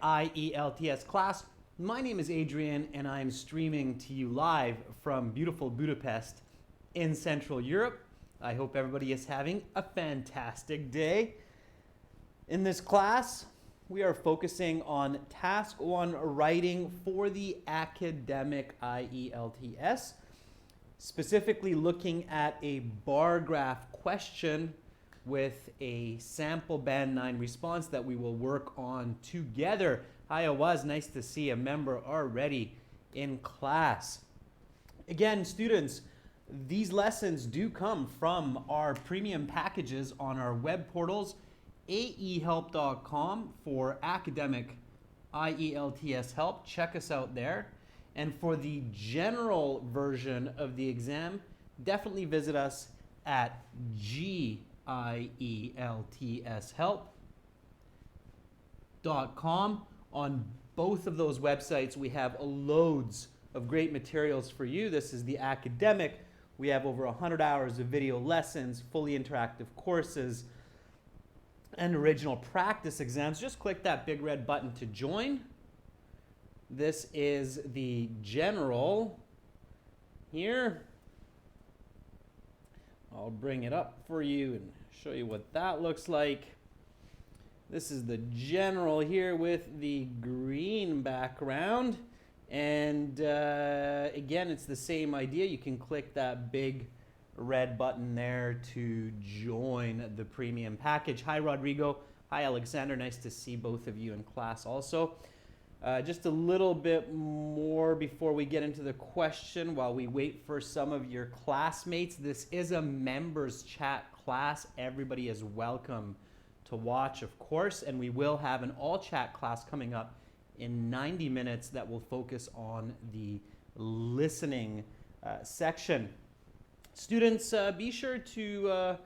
IELTS class. My name is Adrian and I'm streaming to you live from beautiful Budapest in Central Europe. I hope everybody is having a fantastic day. In this class, we are focusing on Task 1 writing for the academic IELTS, specifically looking at a bar graph question with a sample band 9 response that we will work on together. Hi, Awaz, nice to see a member already in class. Again, students, these lessons do come from our premium packages on our web portals, aehelp.com for academic IELTS help. Check us out there. And for the general version of the exam, definitely visit us at IELTShelp.com. On both of those websites, we have loads of great materials for you. This is the academic. We have over 100 hours of video lessons, fully interactive courses, and original practice exams. Just click that big red button to join. This is the general here. I'll bring it up for you and show you what that looks like. This is the general here with the green background. And again, it's the same idea. You can click that big red button there to join the premium package. Hi, Rodrigo. Hi, Alexander. Nice to see both of you in class also. Just a little bit more before we get into the question while we wait for some of your classmates. This is a members chat class. Everybody is welcome to watch, of course, and we will have an all chat class coming up in 90 minutes that will focus on the listening section. Students, be sure to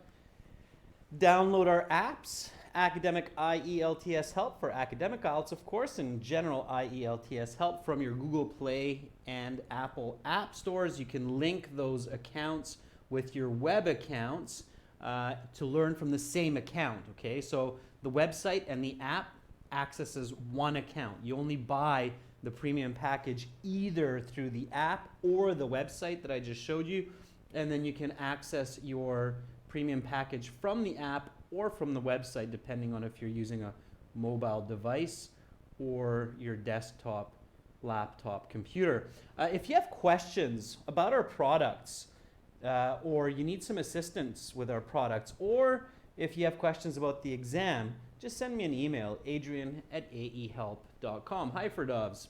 download our apps. Academic IELTS Help for Academic IELTS, of course, and General IELTS Help from your Google Play and Apple App Stores. You can link those accounts with your web accounts to learn from the same account, okay? So the website and the app accesses one account. You only buy the premium package either through the app or the website that I just showed you, and then you can access your premium package from the app or from the website, depending on if you're using a mobile device or your desktop, laptop, computer. If you have questions about our products, or you need some assistance with our products, or if you have questions about the exam, just send me an email, adrian@aehelp.com. Hi, Ferdovs.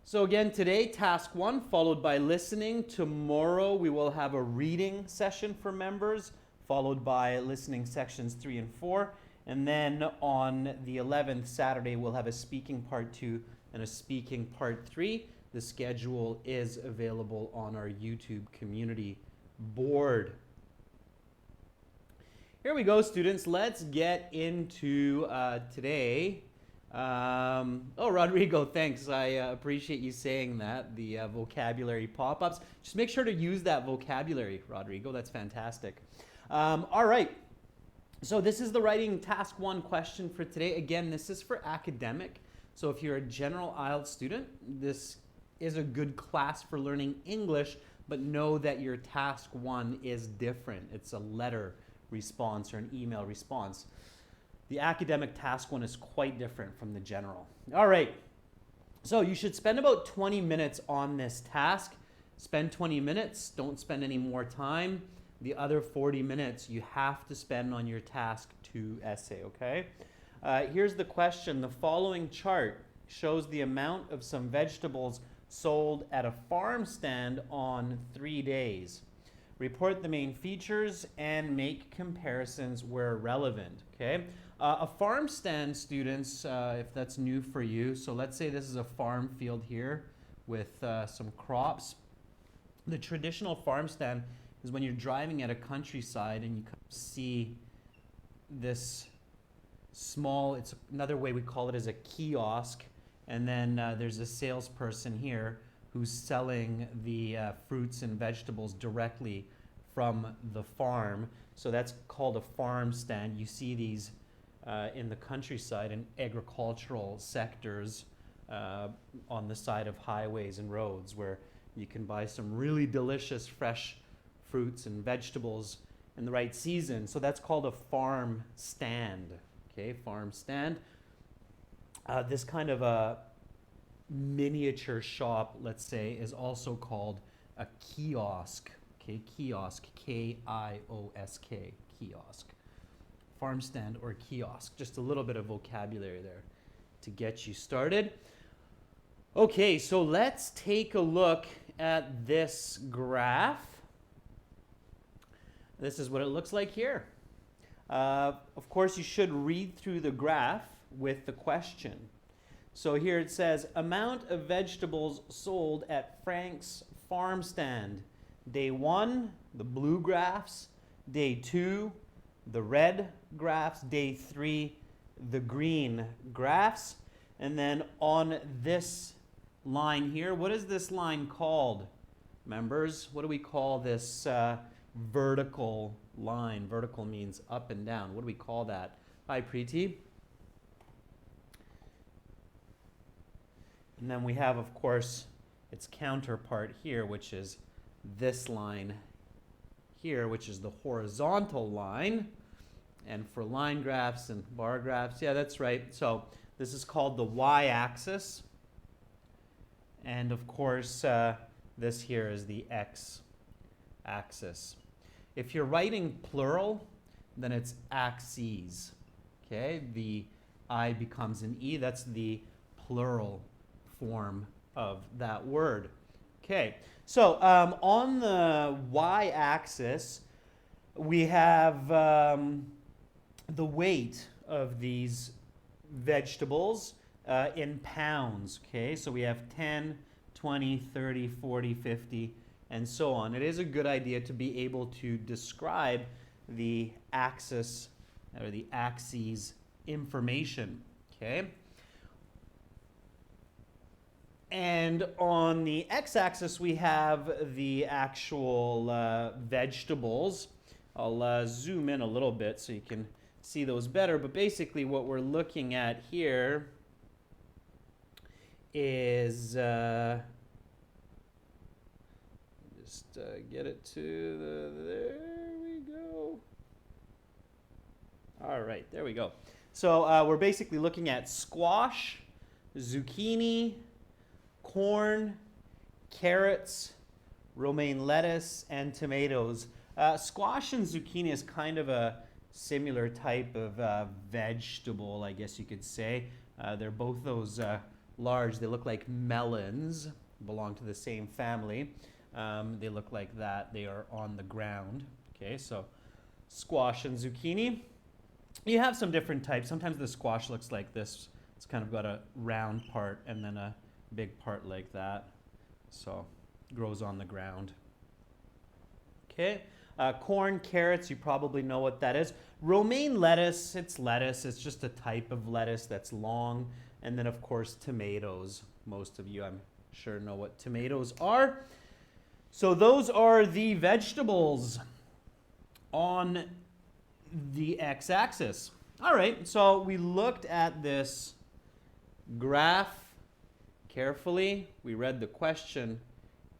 So again, today, task 1, followed by listening. Tomorrow, we will have a reading session for members, followed by listening sections 3 and 4. And then on the 11th, Saturday, we'll have a speaking part 2 and a speaking part 3. The schedule is available on our YouTube community board. Here we go, students. Let's get into today. Oh, Rodrigo, thanks. I appreciate you saying that, the vocabulary pop-ups. Just make sure to use that vocabulary, Rodrigo. That's fantastic. All right. So this is the writing task 1 question for today. Again, this is for academic. So if you're a general IELTS student, this is a good class for learning English, but know that your task 1 is different. It's a letter response or an email response. The academic task 1 is quite different from the general. All right. So you should spend about 20 minutes on this task. Spend 20 minutes. Don't spend any more time. The other 40 minutes you have to spend on your task 2 essay, okay? Here's the question. The following chart shows the amount of some vegetables sold at a farm stand on 3 days. Report the main features and make comparisons where relevant, okay? A farm stand, students, if that's new for you, so let's say this is a farm field here with some crops. The traditional farm stand is when you're driving at a countryside and you see this small, it's another way we call it is a kiosk, and then there's a salesperson here who's selling the fruits and vegetables directly from the farm. So that's called a farm stand. You see these in the countryside and agricultural sectors on the side of highways and roads where you can buy some really delicious fresh fruits and vegetables in the right season. So that's called a farm stand. Okay, farm stand. This kind of a miniature shop, let's say, is also called a kiosk. Okay, kiosk, K-I-O-S-K, kiosk. Farm stand or kiosk. Just a little bit of vocabulary there to get you started. Okay, so let's take a look at this graph. This is what it looks like here. Of course, you should read through the graph with the question. So here it says, amount of vegetables sold at Frank's farm stand. Day 1, the blue graphs. Day 2, the red graphs. Day 3, the green graphs. And then on this line here, what is this line called, members? What do we call this vertical line? Vertical means up and down. What do we call that? Hi, Preeti. And then we have, of course, its counterpart here, which is this line here, which is the horizontal line. And for line graphs and bar graphs, yeah, that's right. So this is called the y-axis. And of course, this here is the x-axis. If you're writing plural, then it's axes. Okay, the I becomes an E. That's the plural form of that word. Okay, so on the y-axis, we have the weight of these vegetables in pounds. Okay, so we have 10, 20, 30, 40, 50, and so on. It is a good idea to be able to describe the axis or the axes information. Okay. And on the x-axis, we have the actual vegetables. I'll zoom in a little bit so you can see those better. But basically, what we're looking at here is just get it to there we go. All right, there we go. So we're basically looking at squash, zucchini, corn, carrots, romaine lettuce, and tomatoes. Squash and zucchini is kind of a similar type of vegetable, I guess you could say. They're both those large, they look like melons, belong to the same family. They look like that. They are on the ground. Okay, so squash and zucchini. You have some different types. Sometimes the squash looks like this. It's kind of got a round part and then a big part like that. So grows on the ground. Okay, corn, carrots, you probably know what that is. Romaine lettuce, it's lettuce. It's just a type of lettuce that's long. And then, of course, tomatoes. Most of you, I'm sure, know what tomatoes are. So those are the vegetables on the x-axis. All right, so we looked at this graph carefully. We read the question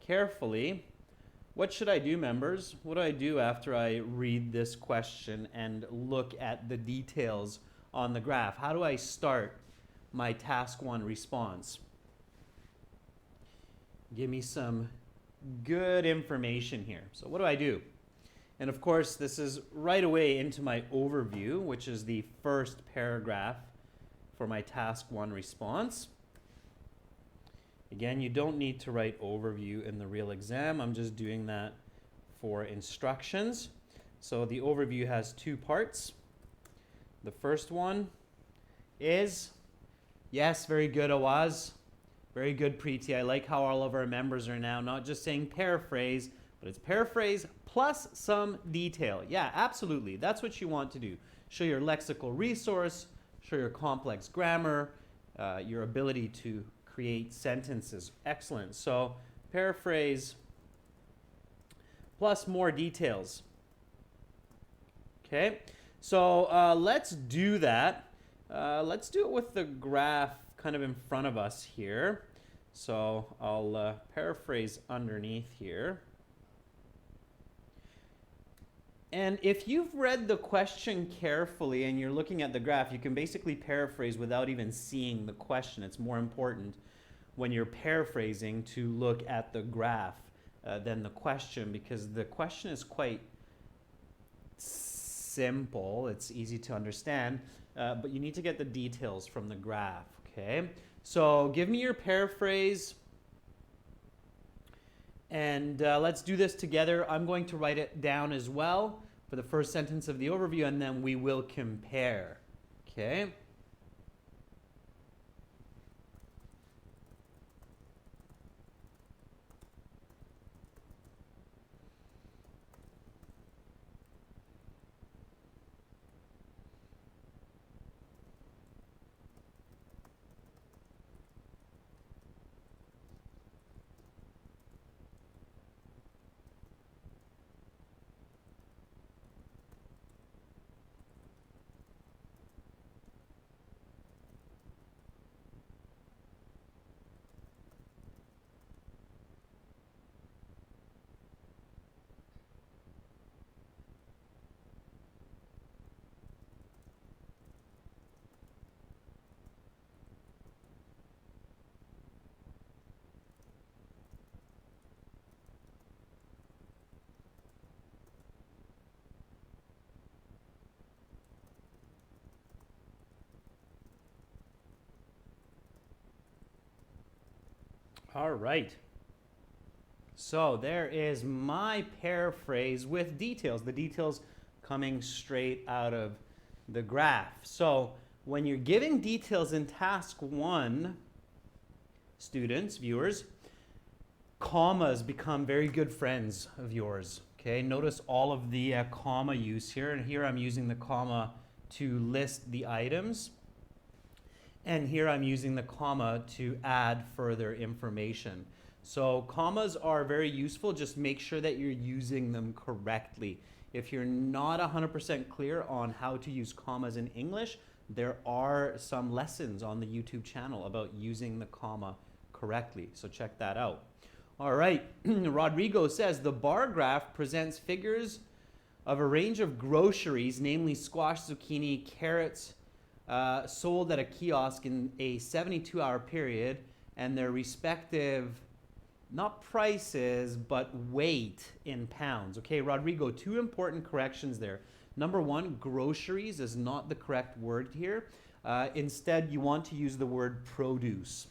carefully. What should I do, members? What do I do after I read this question and look at the details on the graph? How do I start my task 1 response? Give me some good information here. So what do I do? And of course, this is right away into my overview, which is the first paragraph for my task 1 response. Again, you don't need to write overview in the real exam. I'm just doing that for instructions. So the overview has 2 parts. The first one is, yes, very good, Awaz. Very good, Preeti. I like how all of our members are now not just saying paraphrase, but it's paraphrase plus some detail. Yeah, absolutely. That's what you want to do. Show your lexical resource, show your complex grammar, your ability to create sentences. Excellent. So paraphrase plus more details. Okay. So let's do that. Let's do it with the graph kind of in front of us here. So I'll paraphrase underneath here. And if you've read the question carefully and you're looking at the graph, you can basically paraphrase without even seeing the question. It's more important when you're paraphrasing to look at the graph than the question, because the question is quite simple. It's easy to understand, but you need to get the details from the graph, okay? So give me your paraphrase. And let's do this together. I'm going to write it down as well for the first sentence of the overview, and then we will compare. Okay? All right. So there is my paraphrase with details, the details coming straight out of the graph. So when you're giving details in task 1, students, viewers, commas become very good friends of yours. Okay, notice all of the comma use here, and here I'm using the comma to list the items, and here I'm using the comma to add further information. So commas are very useful. Just make sure that you're using them correctly. If you're not 100% clear on how to use commas in English, there are some lessons on the YouTube channel about using the comma correctly. So check that out. All right, Rodrigo says the bar graph presents figures of a range of groceries, namely squash, zucchini, carrots, sold at a kiosk in a 72-hour period, and their respective, not prices, but weight in pounds. Okay, Rodrigo, 2 important corrections there. Number 1, groceries is not the correct word here. Instead, you want to use the word produce.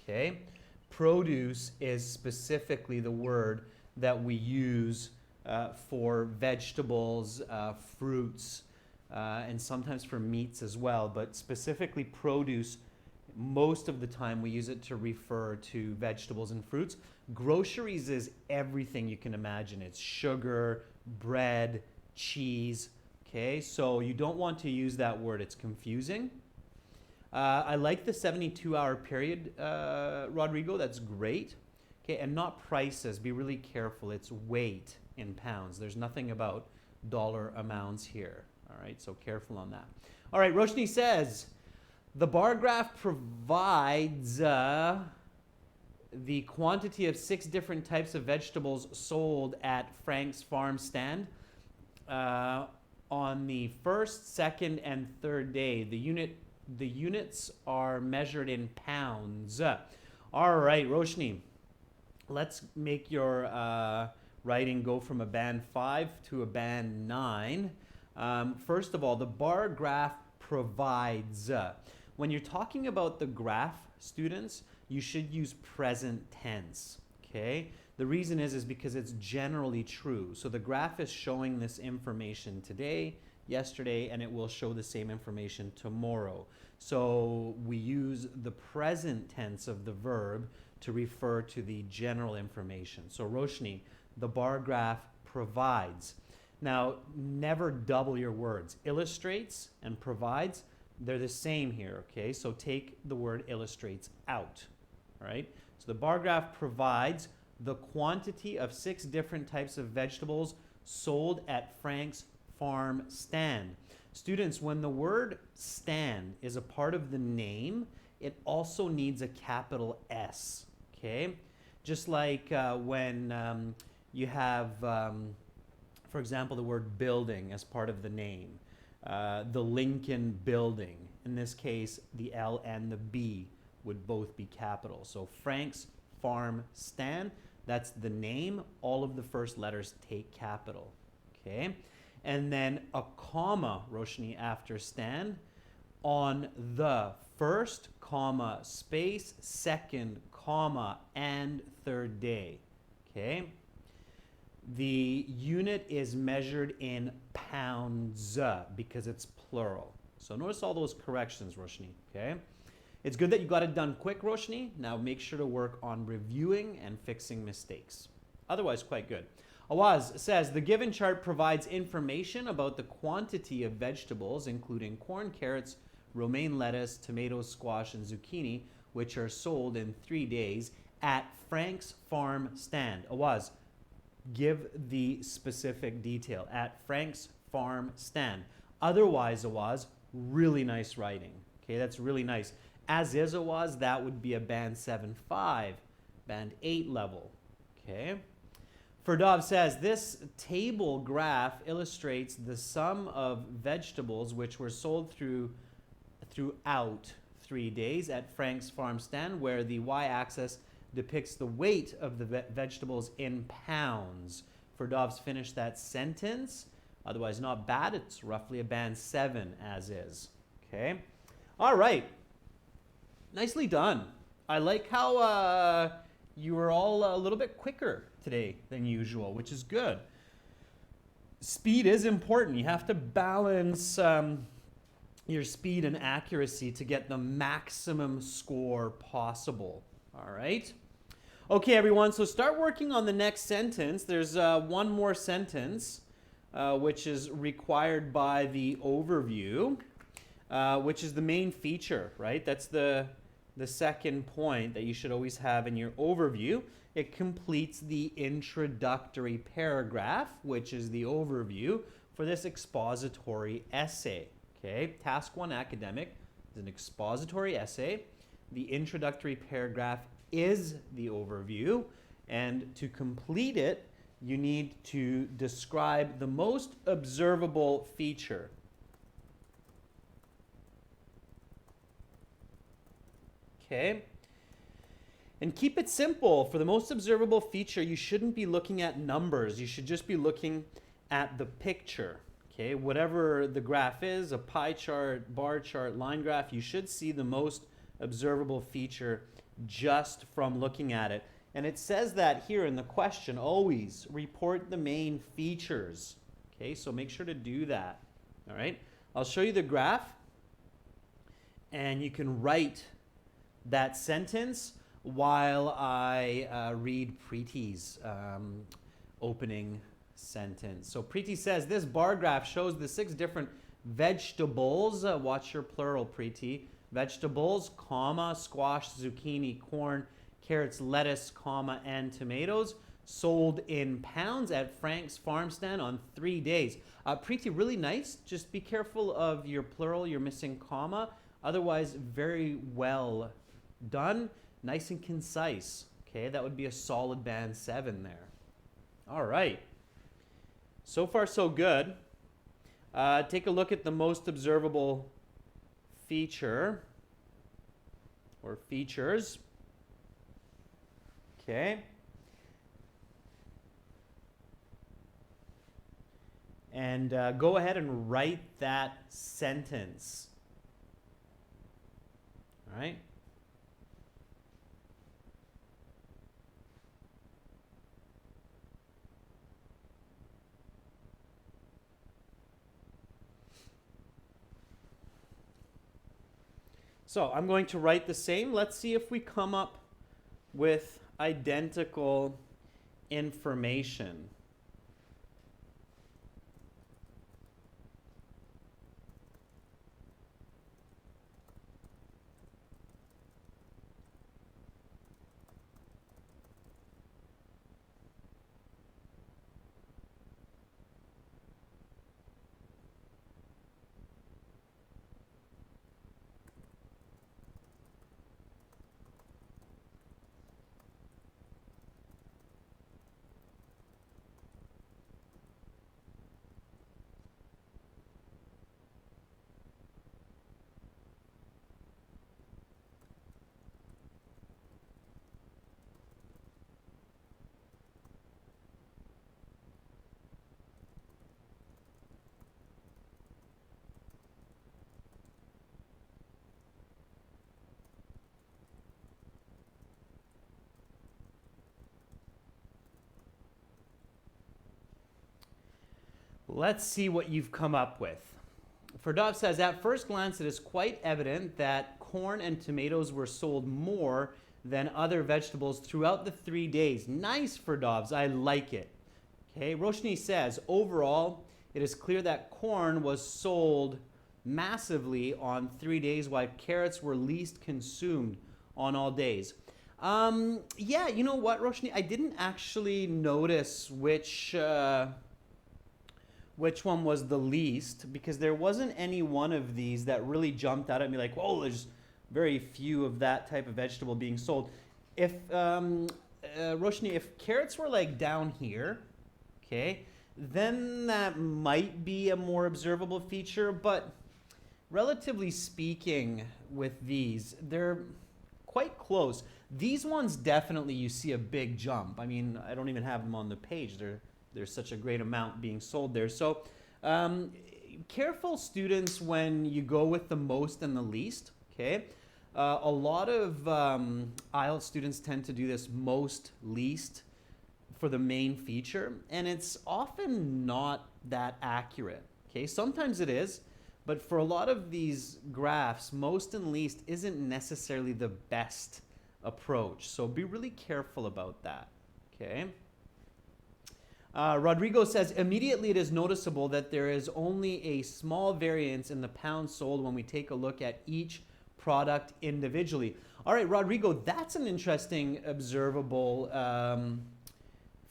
Okay, produce is specifically the word that we use for vegetables, fruits, and sometimes for meats as well, but specifically produce, most of the time we use it to refer to vegetables and fruits. Groceries is everything you can imagine. It's sugar, bread, cheese, okay? So you don't want to use that word, it's confusing. I like the 72-hour period, Rodrigo, that's great. Okay, and not prices, be really careful, it's weight in pounds. There's nothing about dollar amounts here. All right, so careful on that. All right, Roshni says, the bar graph provides the quantity of 6 different types of vegetables sold at Frank's farm stand on the first, second, and third day. The units are measured in pounds. All right, Roshni, let's make your writing go from a band 5 to a band 9. First of all, the bar graph provides. When you're talking about the graph, students, you should use present tense, okay? The reason is because it's generally true. So the graph is showing this information today, yesterday, and it will show the same information tomorrow. So we use the present tense of the verb to refer to the general information. So Roshni, the bar graph provides. Now, never double your words. Illustrates and provides, they're the same here, okay? So take the word illustrates out, all right? So the bar graph provides the quantity of 6 different types of vegetables sold at Frank's farm stand. Students, when the word stand is a part of the name, it also needs a capital S, okay? Just like when you have, for example, the word building as part of the name. The Lincoln Building. In this case, the L and the B would both be capital. So Frank's Farm Stand, that's the name. All of the first letters take capital, okay? And then a comma, Roshni, after stand on the first, comma, space, second, comma, and third day, okay? The unit is measured in pounds because it's plural. So notice all those corrections, Roshni, okay? It's good that you got it done quick, Roshni. Now make sure to work on reviewing and fixing mistakes. Otherwise, quite good. Awaz says, the given chart provides information about the quantity of vegetables, including corn, carrots, romaine lettuce, tomatoes, squash, and zucchini, which are sold in 3 days at Frank's Farm Stand. Awaz, give the specific detail. At Frank's Farm Stand. Otherwise, Awaz, really nice writing. Okay, that's really nice. As is, Awaz, that would be a band 7.5, band 8 level. Okay. Ferdov says, this table graph illustrates the sum of vegetables which were sold throughout 3 days at Frank's Farm Stand, where the y-axis depicts the weight of the vegetables in pounds. Ferdov's finished that sentence. Otherwise, not bad. It's roughly a band 7 as is. Okay. All right. Nicely done. I like how you were all a little bit quicker today than usual, which is good. Speed is important. You have to balance your speed and accuracy to get the maximum score possible. All right. Okay, everyone, so start working on the next sentence. There's one more sentence, which is required by the overview, which is the main feature, right? That's the second point that you should always have in your overview. It completes the introductory paragraph, which is the overview for this expository essay. Okay, task 1 academic is an expository essay. The introductory paragraph is the overview, and to complete it, you need to describe the most observable feature. Okay, and keep it simple. For the most observable feature, you shouldn't be looking at numbers. You should just be looking at the picture. Okay, whatever the graph is, a pie chart, bar chart, line graph, you should see the most observable feature just from looking at it. And it says that here in the question, always report the main features. Okay, so make sure to do that. All right, I'll show you the graph, and you can write that sentence while I read Preeti's opening sentence. So Preeti says, this bar graph shows the 6 different vegetables. Watch your plural, Preeti. Vegetables, comma, squash, zucchini, corn, carrots, lettuce, comma, and tomatoes, sold in pounds at Frank's Farm Stand on 3 days. Preeti, really nice. Just be careful of your plural. You're missing comma. Otherwise, very well done. Nice and concise. Okay, that would be a solid band 7 there. All right. So far, so good. Take a look at the most observable feature or features. Okay. And go ahead and write that sentence. All right. So I'm going to write the same. Let's see if we come up with identical information. Let's see what you've come up with. Ferdov says, at first glance, it is quite evident that corn and tomatoes were sold more than other vegetables throughout the 3 days. Nice, Ferdovs. I like it. Okay, Roshni says, overall, it is clear that corn was sold massively on 3 days, while carrots were least consumed on all days. Yeah, you know what, Roshni? I didn't actually notice which one was the least, because there wasn't any one of these that really jumped out at me like, whoa, there's very few of that type of vegetable being sold. If, Roshni, if carrots were like down here, okay, then that might be a more observable feature, but relatively speaking with these, they're quite close. These ones definitely you see a big jump. I mean, I don't even have them on the page. There's such a great amount being sold there. So careful, students, when you go with the most and the least, okay? A lot of IELTS students tend to do this most, least for the main feature, and it's often not that accurate, okay? Sometimes it is, but for a lot of these graphs, most and least isn't necessarily the best approach. So be really careful about that, okay? Rodrigo says, immediately it is noticeable that there is only a small variance in the pounds sold when we take a look at each product individually. All right, Rodrigo, that's an interesting observable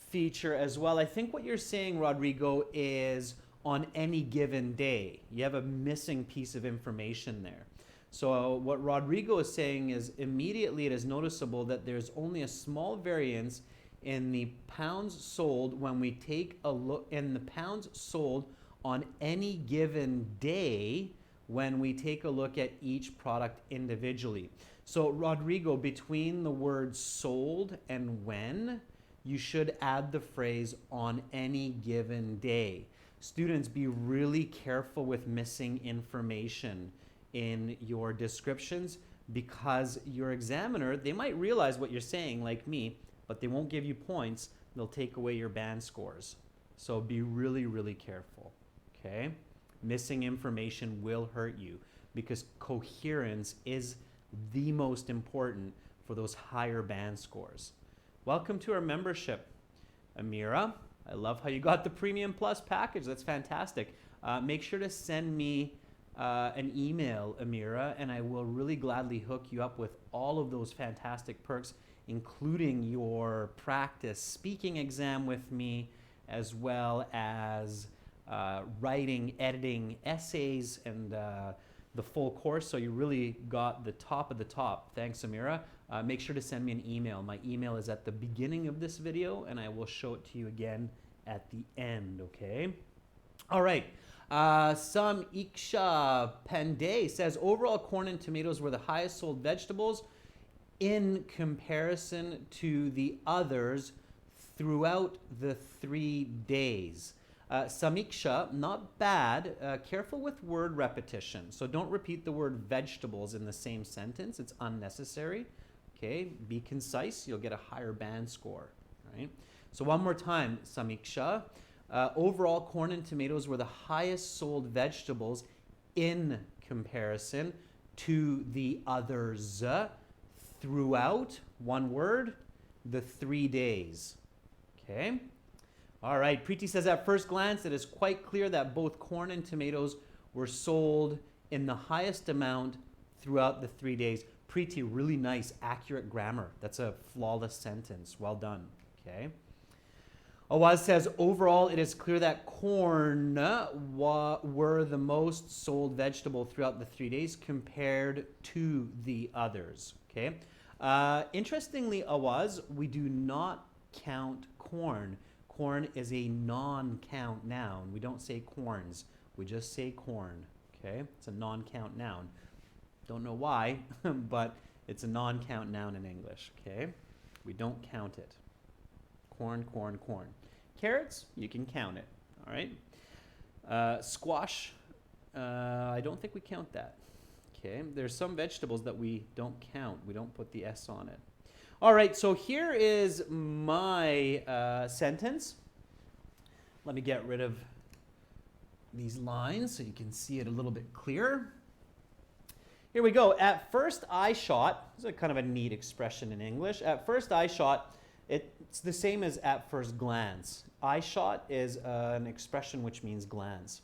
feature as well. I think what you're saying, Rodrigo, is on any given day. You have a missing piece of information there. So what Rodrigo is saying is immediately it is noticeable that there's only a small variance in the pounds sold when we take a look in the pounds sold on any given day when we take a look at each product individually. So Rodrigo, between the words sold and when, you should add the phrase on any given day. Students, be really careful with missing information in your descriptions, because your examiner, they might realize what you're saying like me, but they won't give you points. They'll take away your band scores. So be really, really careful, okay? Missing information will hurt you, because coherence is the most important for those higher band scores. Welcome to our membership, Amira. I love how you got the Premium Plus package. That's fantastic. Make sure to send me an email, Amira, and I will really gladly hook you up with all of those fantastic perks, including your practice speaking exam with me, as well as writing, editing essays, and the full course. So you really got the top of the top. Thanks, Amira. Make sure to send me an email. My email is at the beginning of this video, and I will show it to you again at the end, okay? All right. Some Iksha Pandey says, overall corn and tomatoes were the highest sold vegetables in comparison to the others throughout the 3 days. Samiksha, not bad. Careful with word repetition. So don't repeat the word vegetables in the same sentence. It's unnecessary. Okay, be concise. You'll get a higher band score. Right? So one more time, Samiksha. Overall, corn and tomatoes were the highest sold vegetables in comparison to the others throughout, one word, the 3 days. Okay? All right, Preeti says, at first glance, it is quite clear that both corn and tomatoes were sold in the highest amount throughout the 3 days. Preeti, really nice, accurate grammar. That's a flawless sentence. Well done. Okay. Awaz says, overall, it is clear that corn were the most sold vegetable throughout the 3 days compared to the others. Okay. Interestingly, Awaz, we do not count corn. Corn is a non-count noun. We don't say corns. We just say corn. Okay. It's a non-count noun. Don't know why, but it's a non-count noun in English. Okay. We don't count it. Corn, corn, corn. Carrots, you can count it, all right? Squash, I don't think we count that. Okay, there's some vegetables that we don't count. We don't put the S on it. All right, so here is my sentence. Let me get rid of these lines so you can see it a little bit clearer. Here we go. At first eye shot, this is a kind of a neat expression in English. At first eye shot, it's the same as at first glance. Eye shot is an expression which means glance.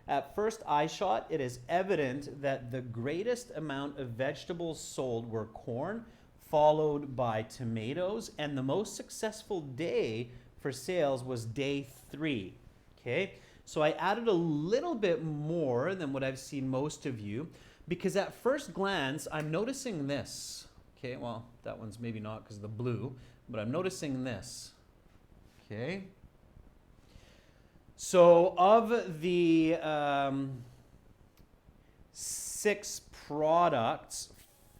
At first eye shot, it is evident that the greatest amount of vegetables sold were corn, followed by tomatoes, and the most successful day for sales was day 3. Okay, so I added a little bit more than what I've seen most of you, because at first glance, I'm noticing this. Okay, well, that one's maybe not because of the blue, but I'm noticing this. Okay. So of the 6 products,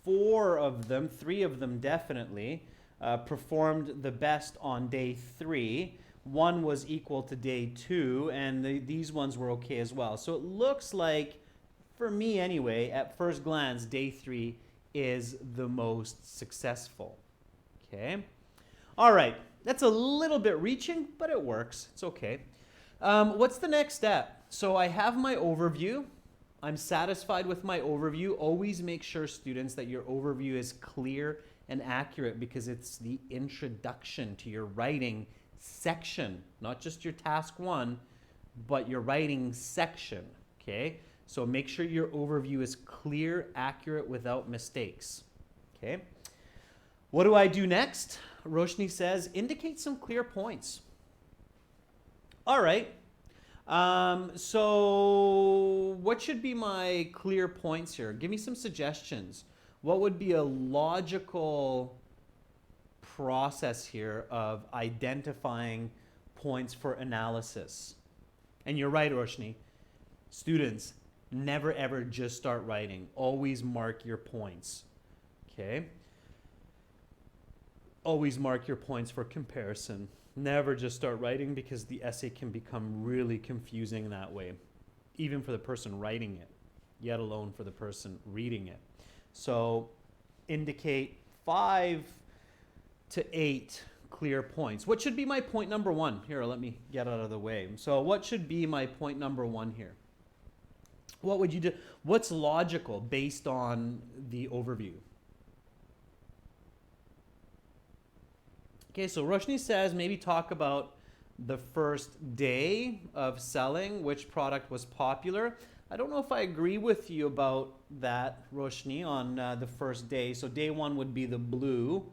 3 of them definitely performed the best on day 3. 1 was equal to day 2, and these ones were okay as well. So it looks like, for me anyway, at first glance, day 3 is the most successful. Okay. All right. That's a little bit reaching, but it works. It's okay. What's the next step? So I have my overview. I'm satisfied with my overview. Always make sure, students, that your overview is clear and accurate, because it's the introduction to your writing section, not just your task 1, but your writing section. Okay? So make sure your overview is clear, accurate, without mistakes. Okay? What do I do next? Roshni says, indicate some clear points. All right. So what should be my clear points here? Give me some suggestions. What would be a logical process here of identifying points for analysis? And you're right, Roshni. Students, never ever just start writing. Always mark your points. Okay? Always mark your points for comparison. Never just start writing, because the essay can become really confusing that way, even for the person writing it, yet alone for the person reading it. So indicate 5 to 8 clear points. What should be my point number 1? Here, let me get out of the way. So what should be my point number 1 here? What would you do? What's logical based on the overview? Okay, so Roshni says maybe talk about the first day of selling, which product was popular. I don't know if I agree with you about that, Roshni, on the first day. So day 1 would be the blue.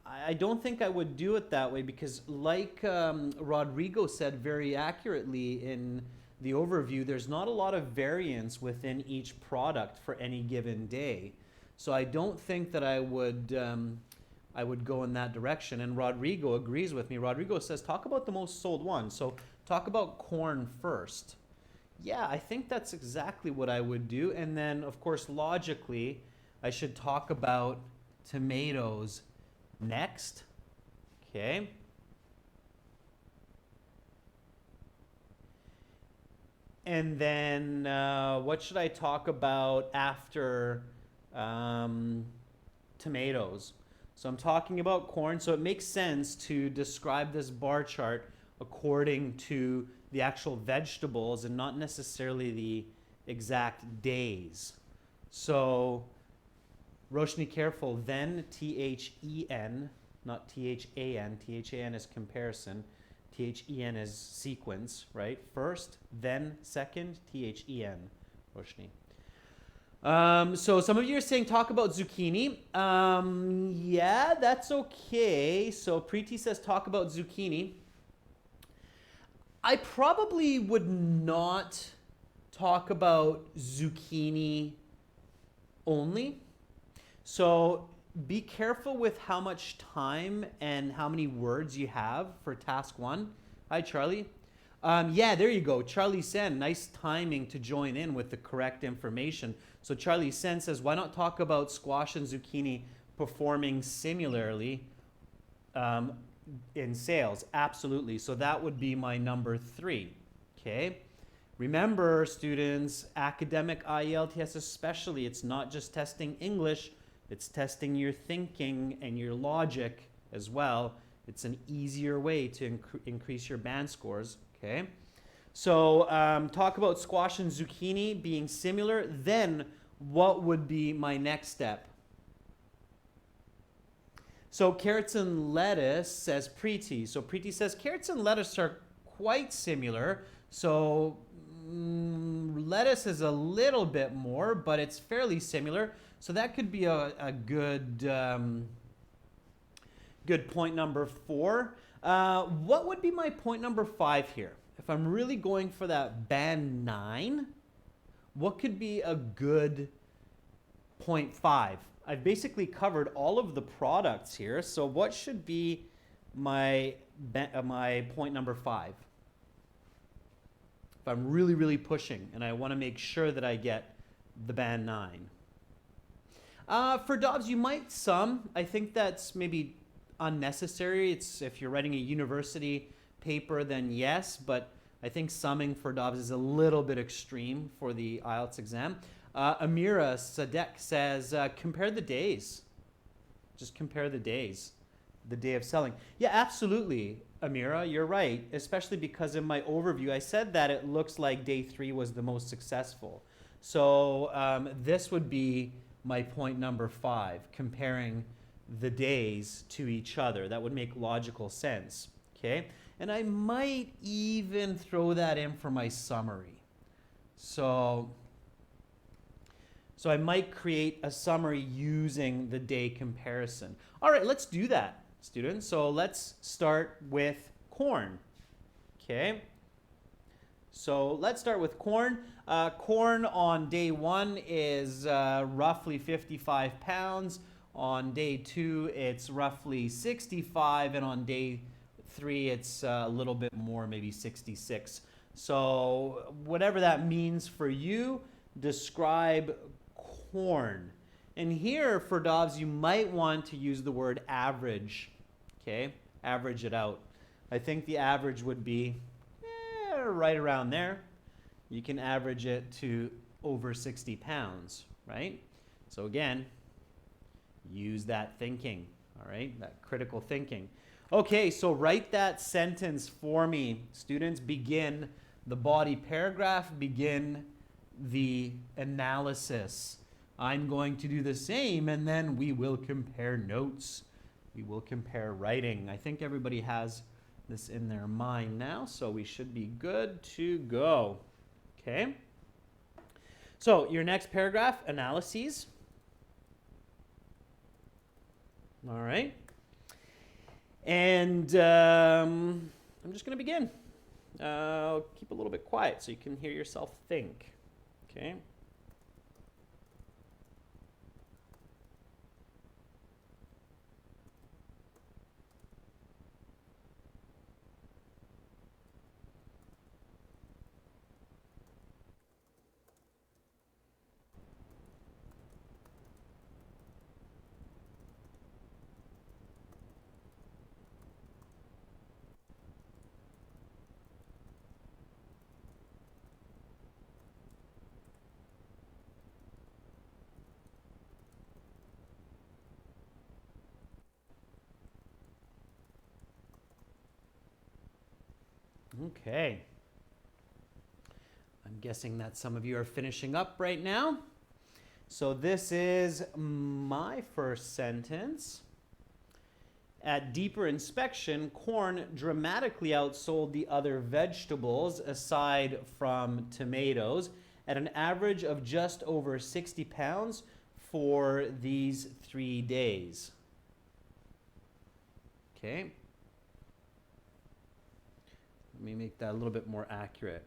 I don't think I would do it that way, because like Rodrigo said very accurately in the overview, there's not a lot of variance within each product for any given day. So I don't think that I would go in that direction. And Rodrigo agrees with me. Rodrigo says, talk about the most sold one. So talk about corn first. Yeah, I think that's exactly what I would do. And then, of course, logically, I should talk about tomatoes next. Okay. And then what should I talk about after tomatoes? So I'm talking about corn, so it makes sense to describe this bar chart according to the actual vegetables and not necessarily the exact days. So Roshni, careful, then T-H-E-N, not T-H-A-N. T-H-A-N is comparison. T-H-E-N is sequence, right? First, then second, T-H-E-N, Roshni. So some of you are saying talk about zucchini. Yeah, that's okay. So Preeti says talk about zucchini. I probably would not talk about zucchini only. So be careful with how much time and how many words you have for task 1. Hi, Charlie. Yeah, there you go. Charlie Sen, nice timing to join in with the correct information. So Charlie Sen says, why not talk about squash and zucchini performing similarly in sales? Absolutely. So that would be my number 3. Okay. Remember, students, academic IELTS especially, it's not just testing English, it's testing your thinking and your logic as well. It's an easier way to increase your band scores. Okay. So talk about squash and zucchini being similar. Then what would be my next step? So carrots and lettuce, says Preeti. So Preeti says carrots and lettuce are quite similar. So lettuce is a little bit more, but it's fairly similar. So that could be a good, good point number 4. What would be my point number 5 here? If I'm really going for that band 9, what could be a good point 5? I've basically covered all of the products here. So what should be my point number 5? If I'm really, really pushing and I want to make sure that I get the band 9. For Dobbs, you might sum. I think that's maybe unnecessary. It's if you're writing a university paper, then yes, but I think summing for Dobbs is a little bit extreme for the IELTS exam. Amira Sadek says, compare the days. Just compare the days, the day of selling. Yeah, absolutely, Amira, you're right, especially because in my overview, I said that it looks like day 3 was the most successful. So this would be my point number 5, comparing the days to each other. That would make logical sense, okay? And I might even throw that in for my summary. So I might create a summary using the day comparison. All right, let's do that, students. So let's start with corn, okay? So let's start with corn. Corn on day 1 is roughly 55 pounds. On day 2, it's roughly 65, and on day 3, it's a little bit more, maybe 66. So whatever that means for you, describe corn. And here for Dobbs, you might want to use the word average, okay? Average it out. I think the average would be right around there. You can average it to over 60 pounds, right? So again, use that thinking, all right? That critical thinking. Okay, so write that sentence for me. Students, begin the body paragraph, begin the analysis. I'm going to do the same, and then we will compare notes. We will compare writing. I think everybody has this in their mind now, so we should be good to go. Okay? So your next paragraph, analyses. All right. And I'm just going to begin. I'll keep a little bit quiet so you can hear yourself think. Okay? Okay. I'm guessing that some of you are finishing up right now. So this is my first sentence. At deeper inspection, corn dramatically outsold the other vegetables aside from tomatoes at an average of just over 60 pounds for these 3 days. Okay. Let me make that a little bit more accurate.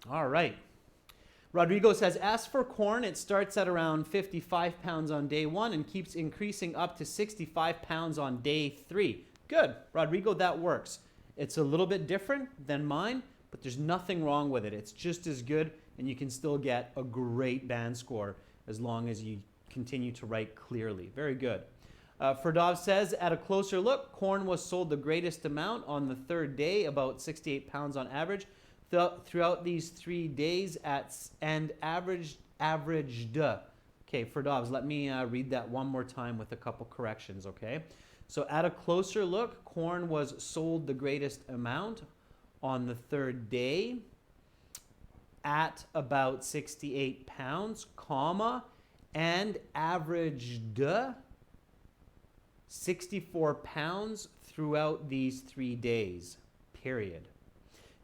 All right. Rodrigo says, as for corn, it starts at around 55 pounds on day 1 and keeps increasing up to 65 pounds on day 3. Good. Rodrigo, that works. It's a little bit different than mine, but there's nothing wrong with it. It's just as good, and you can still get a great band score as long as you continue to write clearly. Very good. Ferdov says, at a closer look, corn was sold the greatest amount on the 3rd day, about 68 pounds on average. Throughout these 3 days and averaged, Okay, for Dobbs, let me read that one more time with a couple corrections, okay? So at a closer look, corn was sold the greatest amount on the third day at about 68 pounds, comma, and averaged 64 pounds throughout these 3 days, period.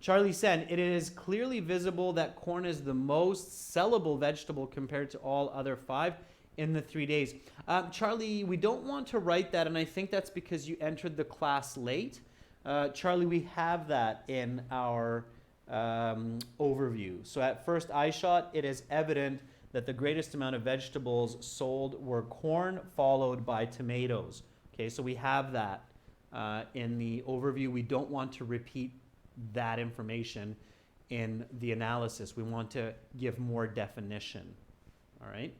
Charlie said, it is clearly visible that corn is the most sellable vegetable compared to all other 5 in the 3 days. Charlie, we don't want to write that, and I think that's because you entered the class late. Charlie, we have that in our overview. So at first eye shot, it is evident that the greatest amount of vegetables sold were corn, followed by tomatoes. Okay, so we have that in the overview. We don't want to repeat that information in the analysis. We want to give more definition. All right.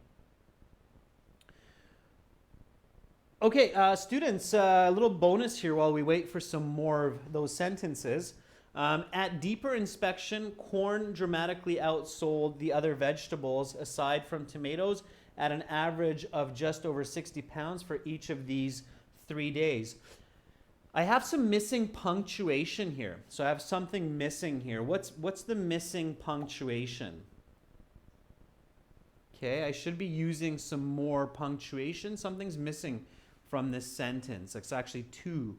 Okay, students, a little bonus here while we wait for some more of those sentences. At deeper inspection, corn dramatically outsold the other vegetables aside from tomatoes at an average of just over 60 pounds for each of these 3 days. I have some missing punctuation here. So I have something missing here. What's the missing punctuation? Okay, I should be using some more punctuation. Something's missing from this sentence. It's actually 2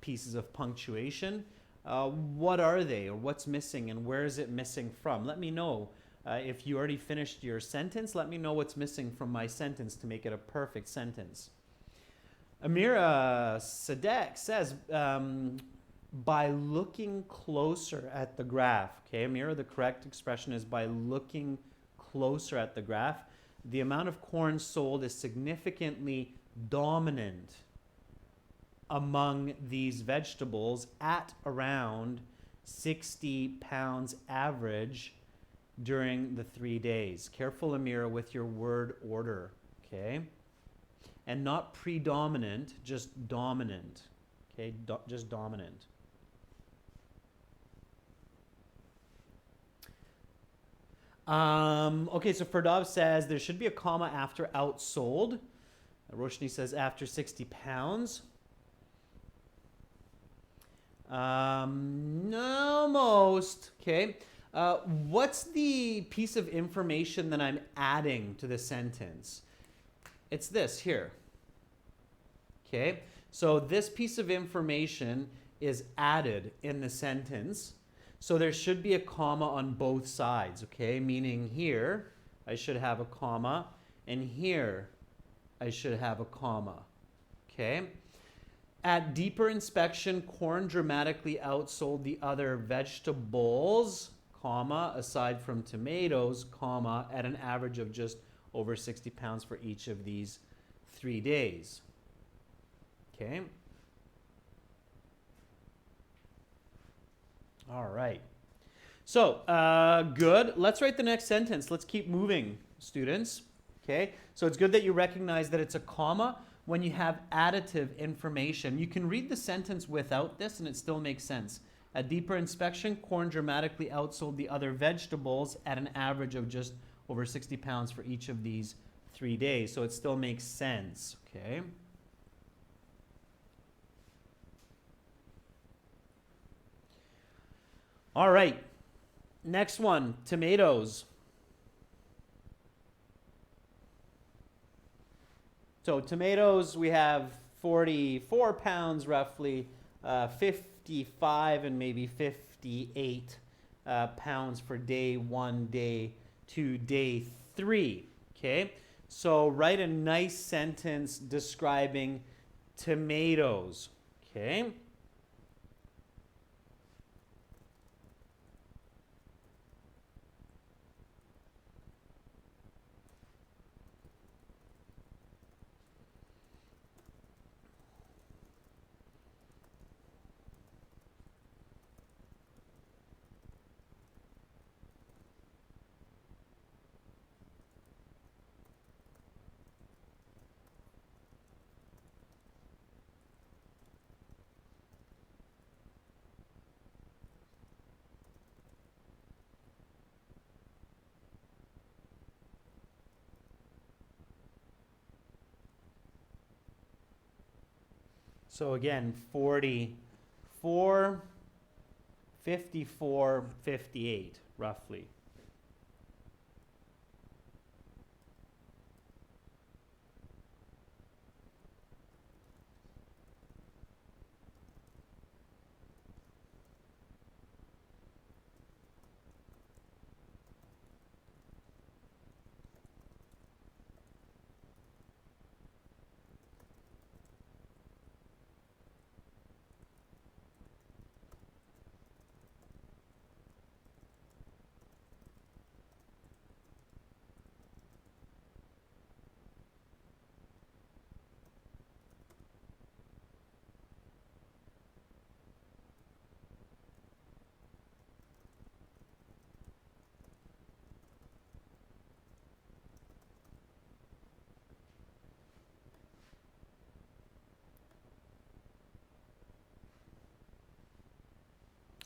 pieces of punctuation. What are they, or what's missing, and where is it missing from? Let me know. If you already finished your sentence, let me know what's missing from my sentence to make it a perfect sentence. Amira Sadek says, by looking closer at the graph. Okay, Amira, the correct expression is by looking closer at the graph. The amount of corn sold is significantly dominant among these vegetables at around 60 pounds average during the 3 days. Careful, Amira, with your word order, okay? And not predominant, just dominant, okay? Just dominant. Okay, so Ferdov says there should be a comma after outsold. Roshni says after 60 pounds. Almost. Okay. What's the piece of information that I'm adding to the sentence? It's this here. Okay. So this piece of information is added in the sentence. So there should be a comma on both sides. Okay. Meaning here, I should have a comma, and here, I should have a comma. Okay. At deeper inspection, corn dramatically outsold the other vegetables, comma, aside from tomatoes, comma, at an average of just over 60 pounds for each of these 3 days. Okay. All right. So, good. Let's write the next sentence. Let's keep moving, students. Okay. So it's good that you recognize that it's a comma when you have additive information. You can read the sentence without this and it still makes sense. At deeper inspection, corn dramatically outsold the other vegetables at an average of just over 60 pounds for each of these 3 days. So it still makes sense, okay? All right, next one, tomatoes. So tomatoes, we have 44 pounds roughly, 55 and maybe 58 pounds for day 1, day 2, day 3. Okay, so write a nice sentence describing tomatoes. Okay. So again, 44, 54, 58, roughly.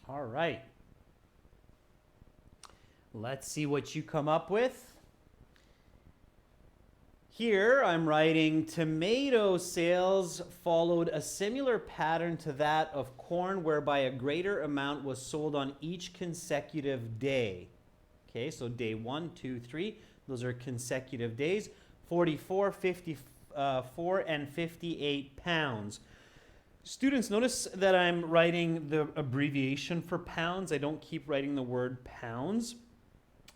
All right. Let's see what you come up with. Here I'm writing tomato sales followed a similar pattern to that of corn whereby a greater amount was sold on each consecutive day. Okay, so day 1, 2, 3, those are consecutive days. 44, 54, and 58 pounds. Students, notice that I'm writing the abbreviation for pounds. I don't keep writing the word pounds.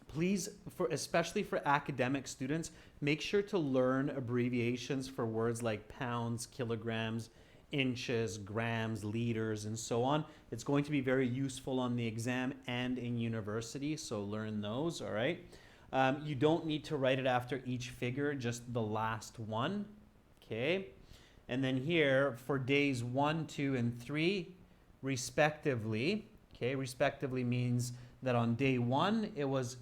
Please, especially for academic students, make sure to learn abbreviations for words like pounds, kilograms, inches, grams, liters, and so on. It's going to be very useful on the exam and in university, so learn those, all right? You don't need to write it after each figure, just the last one, okay? And then here, for days 1, 2, and 3, respectively, okay? Respectively means that on day 1, it was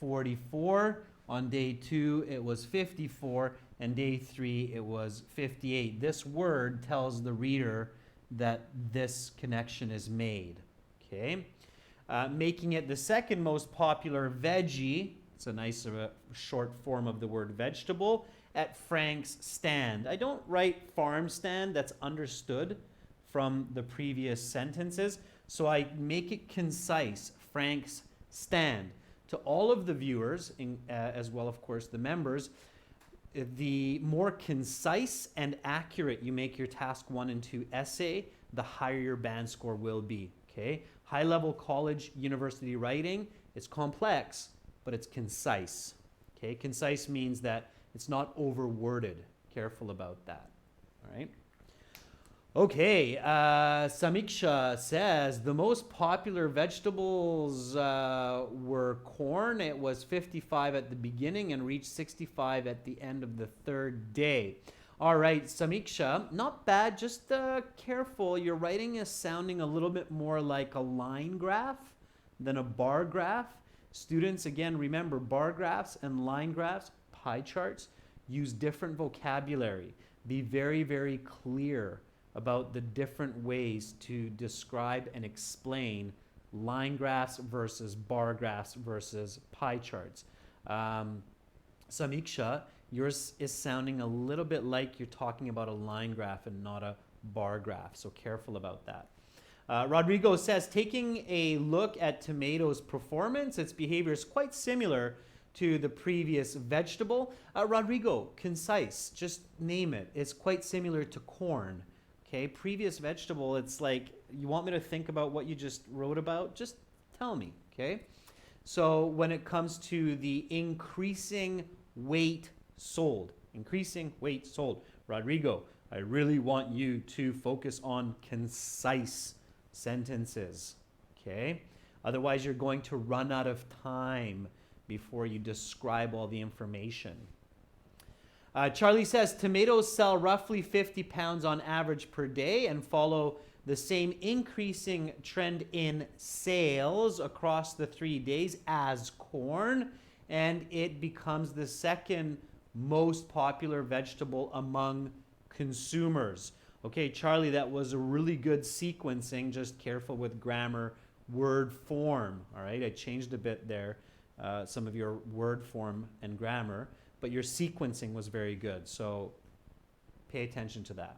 44, on day 2 it was 54, and day 3 it was 58. This word tells the reader that this connection is made, okay? Making it the second most popular veggie, it's a nice short form of the word vegetable, at Frank's stand. I don't write farm stand, that's understood from the previous sentences, so I make it concise, Frank's stand. To all of the viewers, as well, of course, the members, the more concise and accurate you make your task 1 and 2 essay, the higher your band score will be, okay? High-level college, university writing, it's complex, but it's concise, okay? Concise means that it's not over-worded. Careful about that, all right? Okay, Samiksha says the most popular vegetables were corn. It was 55 at the beginning and reached 65 at the end of the third day. All right, Samiksha, not bad, just careful. Your writing is sounding a little bit more like a line graph than a bar graph. Students, again, remember bar graphs and line graphs, pie charts, use different vocabulary. Be very, very clear about the different ways to describe and explain line graphs versus bar graphs versus pie charts. Samiksha, yours is sounding a little bit like you're talking about a line graph and not a bar graph, so careful about that. Rodrigo says, taking a look at tomatoes' performance, its behavior is quite similar to the previous vegetable. Rodrigo, concise, just name it. It's quite similar to corn. Okay, previous vegetable, it's like, you want me to think about what you just wrote about? Just tell me, okay? So when it comes to the increasing weight sold, Rodrigo, I really want you to focus on concise sentences, okay? Otherwise, you're going to run out of time before you describe all the information. Charlie says, tomatoes sell roughly 50 pounds on average per day and follow the same increasing trend in sales across the 3 days as corn, and it becomes the second most popular vegetable among consumers. Okay, Charlie, that was a really good sequencing. Just careful with grammar, word form. All right, I changed a bit there, some of your word form and grammar, but your sequencing was very good, so pay attention to that.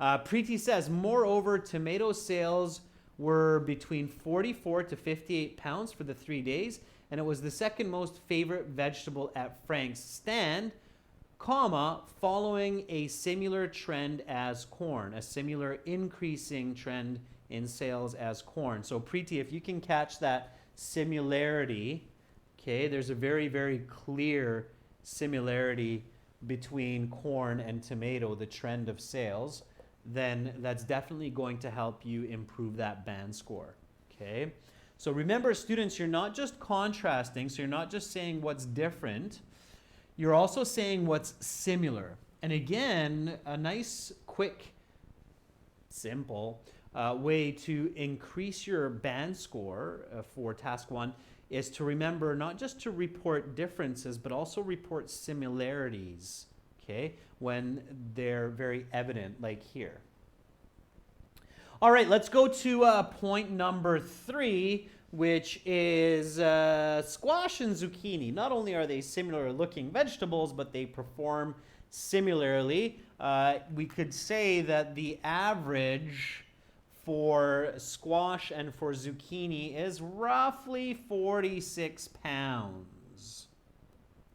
Preeti says, moreover, tomato sales were between 44 to 58 pounds for the 3 days, and it was the second most favorite vegetable at Frank's stand, comma, following a similar trend as corn, a similar increasing trend in sales as corn. So Preeti, if you can catch that similarity, okay, there's a very, very clear similarity between corn and tomato, the trend of sales, then that's definitely going to help you improve that band score, okay? So remember, students, you're not just contrasting, so you're not just saying what's different, you're also saying what's similar. And again, a nice, quick, simple way to increase your band score for task 1 is to remember not just to report differences, but also report similarities, okay, when they're very evident, like here. All right, let's go to point number 3, which is squash and zucchini. Not only are they similar looking vegetables, but they perform similarly. We could say that the average for squash and for zucchini is roughly 46 pounds.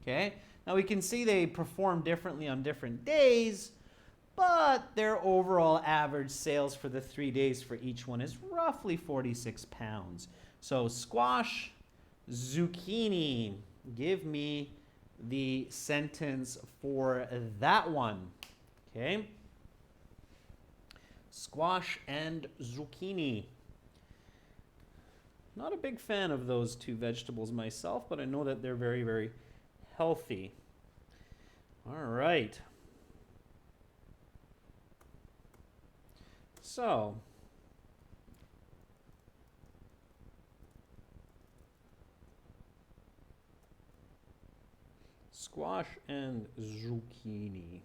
Okay, now we can see they perform differently on different days, but their overall average sales for the 3 days for each one is roughly 46 pounds. So squash, zucchini, give me the sentence for that one. Okay. Squash and zucchini. Not a big fan of those two vegetables myself, but I know that they're very, very healthy. All right. So, squash and zucchini.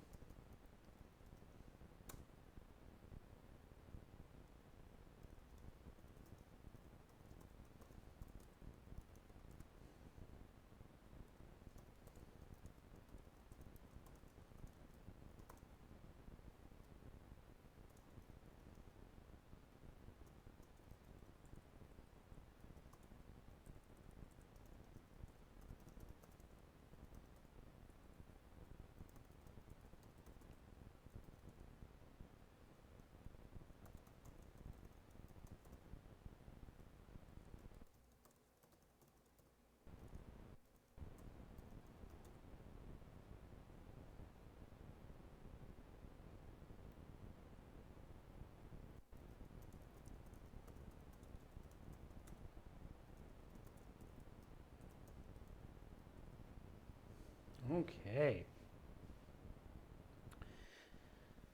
Okay.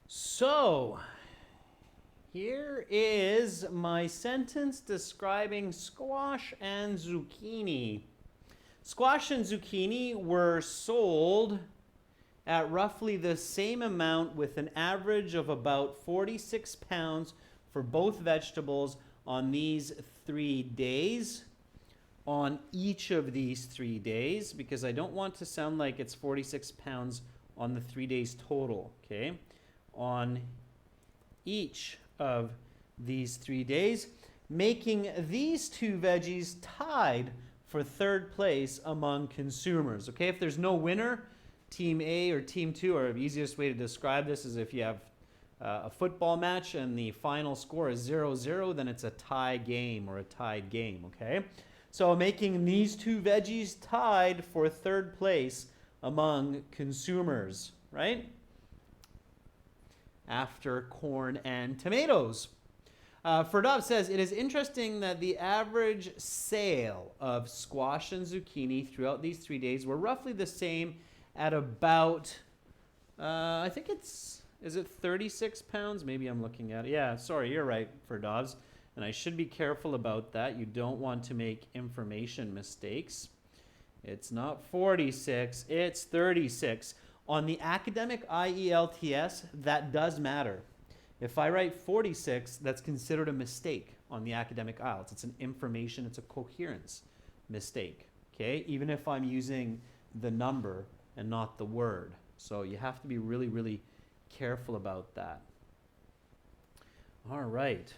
So, here is my sentence describing squash and zucchini. Squash and zucchini were sold at roughly the same amount with an average of about 46 pounds for both vegetables on these 3 days. On each of these 3 days, because I don't want to sound like it's 46 pounds on the 3 days total, okay? On each of these 3 days, making these two veggies tied for third place among consumers, okay? If there's no winner, Team A or Team 2, or the easiest way to describe this is if you have a football match and the final score is 0-0, then it's a tie game or a tied game, okay? So making these two veggies tied for third place among consumers, right? After corn and tomatoes. Ferdov says, it is interesting that the average sale of squash and zucchini throughout these 3 days were roughly the same at about, I think is it 36 pounds? Maybe I'm looking at it. Yeah, sorry, you're right, Ferdovs. And I should be careful about that. You don't want to make information mistakes. It's not 46, it's 36. On the academic IELTS, that does matter. If I write 46, that's considered a mistake on the academic IELTS. It's an information, it's a coherence mistake, okay? Even if I'm using the number and not the word. So you have to be really, really careful about that. All right.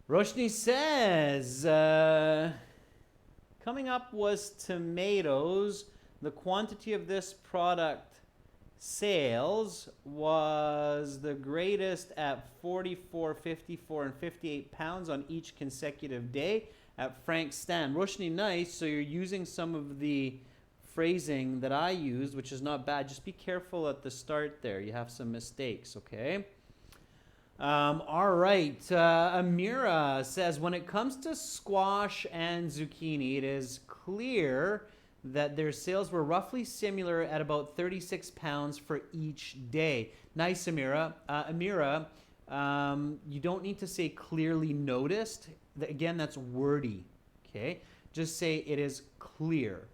Roshni says, coming up was tomatoes. The quantity of this product sales was the greatest at 44, 54, and 58 pounds on each consecutive day at Frank's stand. Roshni, nice. So you're using some of the phrasing that I used, which is not bad. Just be careful at the start there. You have some mistakes, okay? All right. Amira says, when it comes to squash and zucchini, it is clear that their sales were roughly similar at about 36 pounds for each day. Nice, Amira. You don't need to say clearly noticed. Again, that's wordy. Okay. Just say it is clear.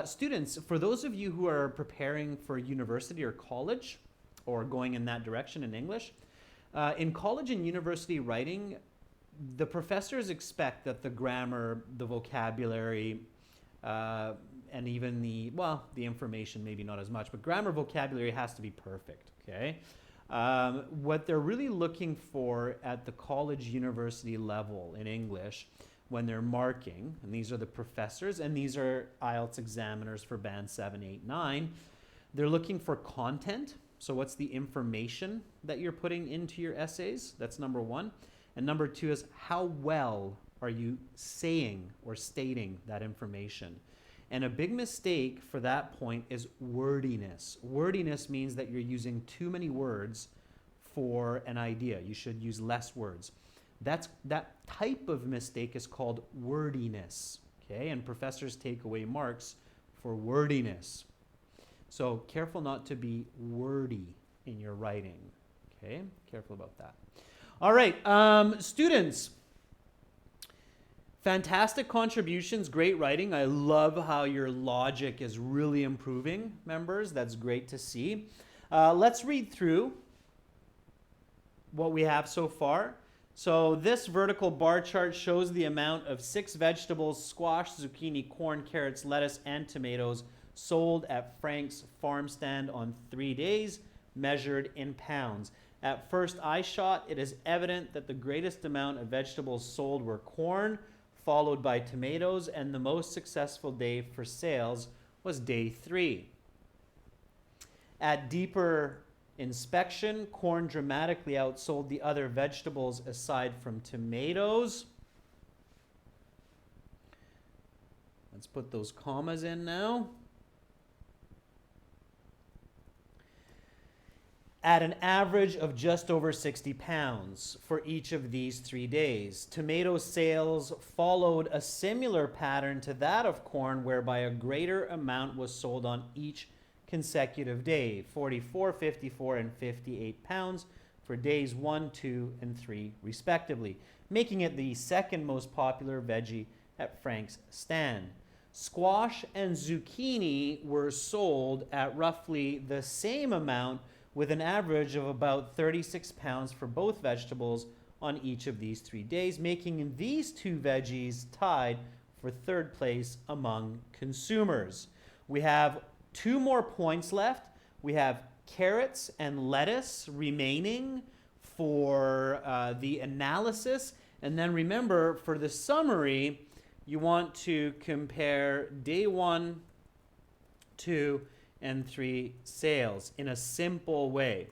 Students, for those of you who are preparing for university or college or going in that direction in English, in college and university writing, the professors expect that the grammar, the vocabulary, and even the information, maybe not as much, but grammar, vocabulary has to be perfect, okay? What they're really looking for at the college, university level in English when they're marking, and these are the professors, and these are IELTS examiners for band 7, 8, 9, they're looking for content. So what's the information that you're putting into your essays? That's number one. And number two is how well are you saying or stating that information? And a big mistake for that point is wordiness. Wordiness means that you're using too many words for an idea. You should use less words. That type of mistake is called wordiness, okay? And professors take away marks for wordiness. So careful not to be wordy in your writing, okay? Careful about that. All right, students, fantastic contributions, great writing. I love how your logic is really improving, members. That's great to see. Let's read through what we have so far. So this vertical bar chart shows the amount of 6 vegetables, squash, zucchini, corn, carrots, lettuce, and tomatoes sold at Frank's farm stand on 3 days, measured in pounds. At first eye shot, it is evident that the greatest amount of vegetables sold were corn, followed by tomatoes, and the most successful day for sales was day 3. At deeper inspection, corn dramatically outsold the other vegetables aside from tomatoes. Let's put those commas in now. At an average of just over 60 pounds for each of these 3 days. Tomato sales followed a similar pattern to that of corn, whereby a greater amount was sold on each consecutive day, 44, 54, and 58 pounds for days 1, 2, and 3 respectively, making it the second most popular veggie at Frank's stand. Squash and zucchini were sold at roughly the same amount, with an average of about 36 pounds for both vegetables on each of these 3 days, making these two veggies tied for third place among consumers. We have 2 more points left. We have carrots and lettuce remaining for the analysis. And then remember, for the summary, you want to compare day 1, 2, and 3 sales in a simple way.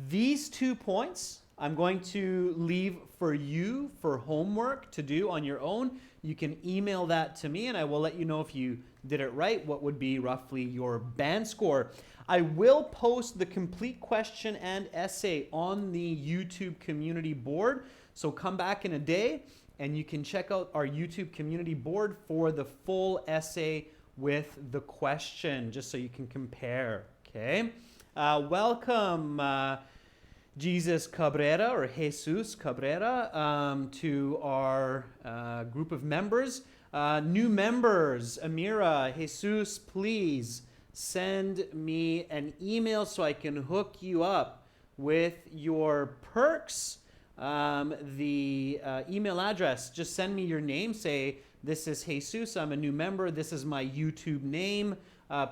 These 2 points I'm going to leave for you for homework to do on your own. You can email that to me and I will let you know if you did it right, what would be roughly your band score. I will post the complete question and essay on the YouTube community board. So come back in a day and you can check out our YouTube community board for the full essay with the question, just so you can compare, okay? Welcome, Jesus Cabrera, or Jesus Cabrera, to our group of members. New members, Amira, Jesus, please send me an email so I can hook you up with your perks. The email address, just send me your name. Say, this is Jesus, I'm a new member. This is my YouTube name.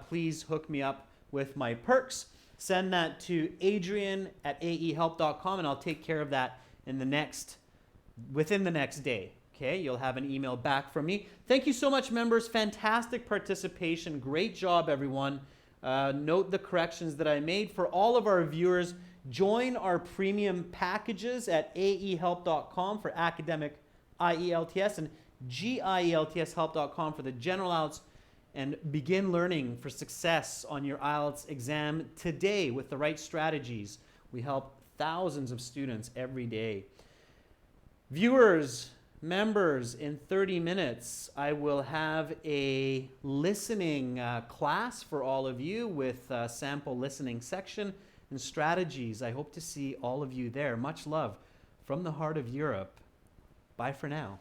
Please hook me up with my perks. Send that to adrian@aehelp.com and I'll take care of that within the next day. Okay, you'll have an email back from me. Thank you so much, members. Fantastic participation. Great job, everyone. Note the corrections that I made. For all of our viewers, join our premium packages at aehelp.com for academic IELTS and gieltshelp.com for the general IELTS, and begin learning for success on your IELTS exam today with the right strategies. We help thousands of students every day. Viewers, members, in 30 minutes, I will have a listening class for all of you with a sample listening section and strategies. I hope to see all of you there. Much love from the heart of Europe. Bye for now.